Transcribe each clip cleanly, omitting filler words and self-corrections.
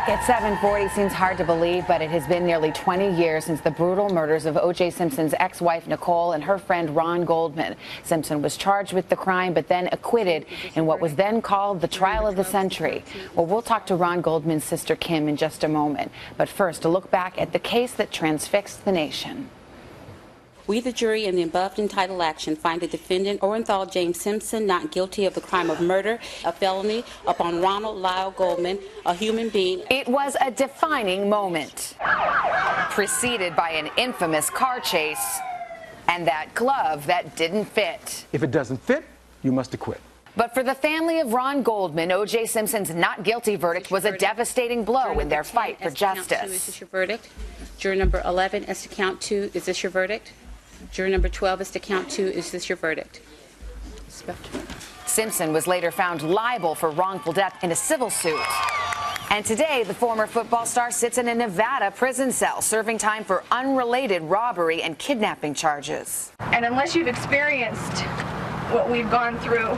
At 7:40, seems hard to believe, but it has been nearly 20 years since the brutal murders of O.J. Simpson's ex-wife Nicole and her friend Ron Goldman. Simpson was charged with the crime, but then acquitted in what was then called the trial of the century. Well, we'll talk to Ron Goldman's sister Kim in just a moment. But first, a look back at the case that transfixed the nation. We, the jury, in the above entitled action, find the defendant, Orenthal James Simpson, not guilty of the crime of murder, a felony, upon Ronald Lyle Goldman, a human being. It was a defining moment, preceded by an infamous car chase and that glove that didn't fit. If it doesn't fit, you must acquit. But for the family of Ron Goldman, O.J. Simpson's not guilty verdict was a devastating blow in their fight for justice. Is this your verdict? Juror number 11, as to count 2, is this your verdict? Juror number 12 is to count 2. Is this your verdict? Simpson was later found liable for wrongful death in a civil suit. And today, the former football star sits in a Nevada prison cell, serving time for unrelated robbery and kidnapping charges. And unless you've experienced what we've gone through,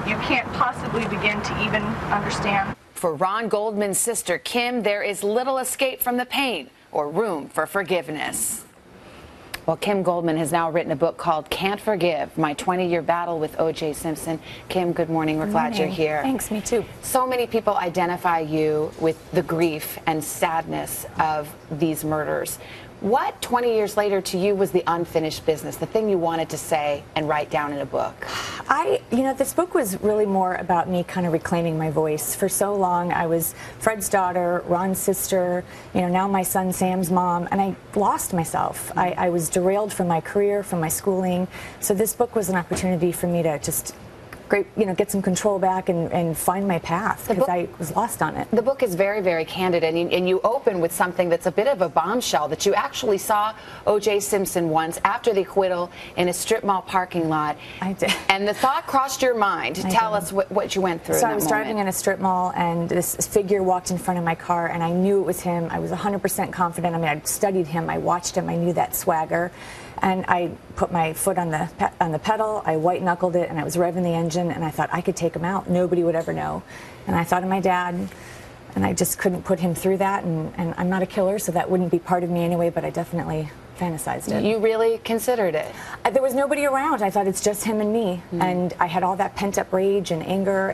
you can't possibly begin to even understand. For Ron Goldman's sister, Kim, there is little escape from the pain or room for forgiveness. Well, Kim Goldman has now written a book called Can't Forgive, My 20-Year Battle with O.J. Simpson. Kim, good morning. We're glad you're here. Thanks, me too. So many people identify you with the grief and sadness of these murders. What, 20 years later, to you was the unfinished business, the thing you wanted to say and write down in a book? This book was really more about me kind of reclaiming my voice. For so long, I was Fred's daughter, Ron's sister, now my son Sam's mom, and I lost myself. I was derailed from my career, from my schooling. So this book was an opportunity for me to just get some control back and find my path, because I was lost on it. The book is very, very candid, and you open with something that's a bit of a bombshell, that you actually saw O.J. Simpson once after the acquittal in a strip mall parking lot. I did. And the thought crossed your mind. Tell us what you went through. So I was driving in a strip mall, and this figure walked in front of my car, and I knew it was him. I was 100% confident. I mean, I'd studied him. I watched him. I knew that swagger. And I put my foot on the pedal, I white-knuckled it, and I was revving the engine, and I thought I could take him out. Nobody would ever know. And I thought of my dad, and I just couldn't put him through that, and I'm not a killer, so that wouldn't be part of me anyway, but I definitely fantasized it. You really considered it? There was nobody around. I thought it's just him and me, and I had all that pent-up rage and anger,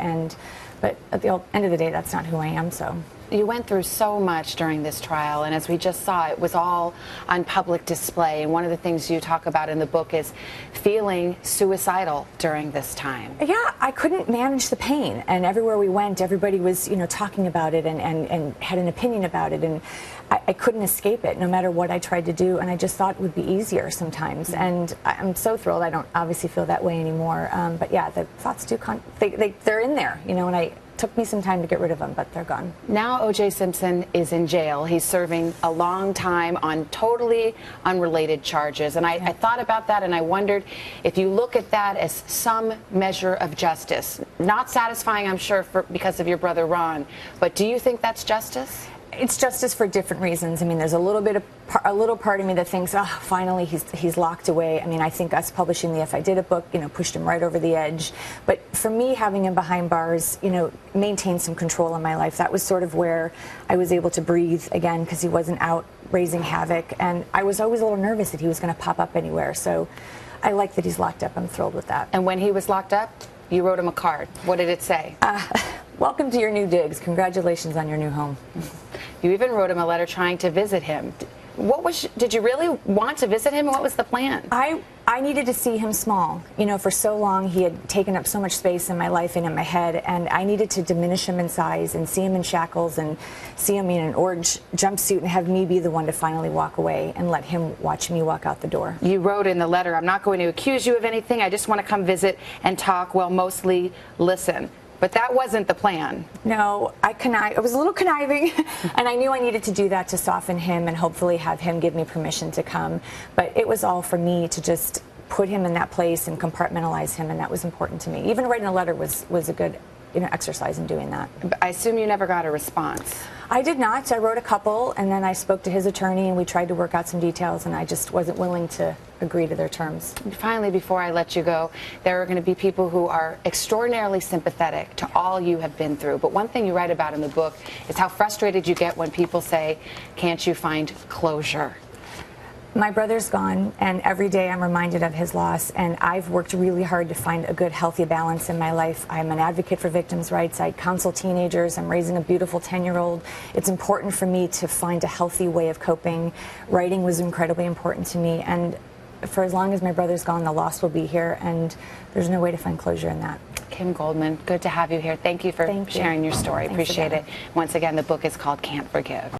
but at the end of the day, that's not who I am, so. You went through so much during this trial, and as we just saw, it was all on public display. And one of the things you talk about in the book is feeling suicidal during this time. Yeah, I couldn't manage the pain, and everywhere we went, everybody was, talking about it and had an opinion about it, and I couldn't escape it, no matter what I tried to do, and I just thought it would be easier sometimes. And I'm so thrilled. I don't obviously feel that way anymore, but yeah, the thoughts do, they're in there, and took me some time to get rid of them, but they're gone. Now O.J. Simpson is in jail. He's serving a long time on totally unrelated charges. And I thought about that, and I wondered if you look at that as some measure of justice. Not satisfying, I'm sure, because of your brother Ron, but do you think that's justice? It's justice for different reasons. I mean, there's a little part of me that thinks, oh, finally he's locked away. I mean, I think us publishing the If I Did It book, pushed him right over the edge. But for me, having him behind bars, maintained some control in my life. That was sort of where I was able to breathe again, because he wasn't out raising havoc. And I was always a little nervous that he was going to pop up anywhere. So I like that he's locked up. I'm thrilled with that. And when he was locked up, you wrote him a card. What did it say? Welcome to your new digs. Congratulations on your new home. You even wrote him a letter trying to visit him. Did you really want to visit him? What was the plan? I needed to see him small. For so long he had taken up so much space in my life and in my head, and I needed to diminish him in size and see him in shackles and see him in an orange jumpsuit and have me be the one to finally walk away and let him watch me walk out the door. You wrote in the letter, I'm not going to accuse you of anything. I just want to come visit and talk, well, mostly listen. But that wasn't the plan. No, I was a little conniving, and I knew I needed to do that to soften him and hopefully have him give me permission to come. But it was all for me to just put him in that place and compartmentalize him, and that was important to me. Even writing a letter was a good exercise in doing that. I assume you never got a response. I did not. I wrote a couple, and then I spoke to his attorney, and we tried to work out some details, and I just wasn't willing to agree to their terms. Finally, before I let you go, there are going to be people who are extraordinarily sympathetic to all you have been through. But one thing you write about in the book is how frustrated you get when people say, "Can't you find closure?" My brother's gone, and every day I'm reminded of his loss, and I've worked really hard to find a good, healthy balance in my life. I'm an advocate for victims' rights. I counsel teenagers. I'm raising a beautiful 10-year-old. It's important for me to find a healthy way of coping. Writing was incredibly important to me, and for as long as my brother's gone, the loss will be here, and there's no way to find closure in that. Kim Goldman, good to have you here. Thank you for sharing your story. Thanks Appreciate again. it. Once again, the book is called Can't Forgive.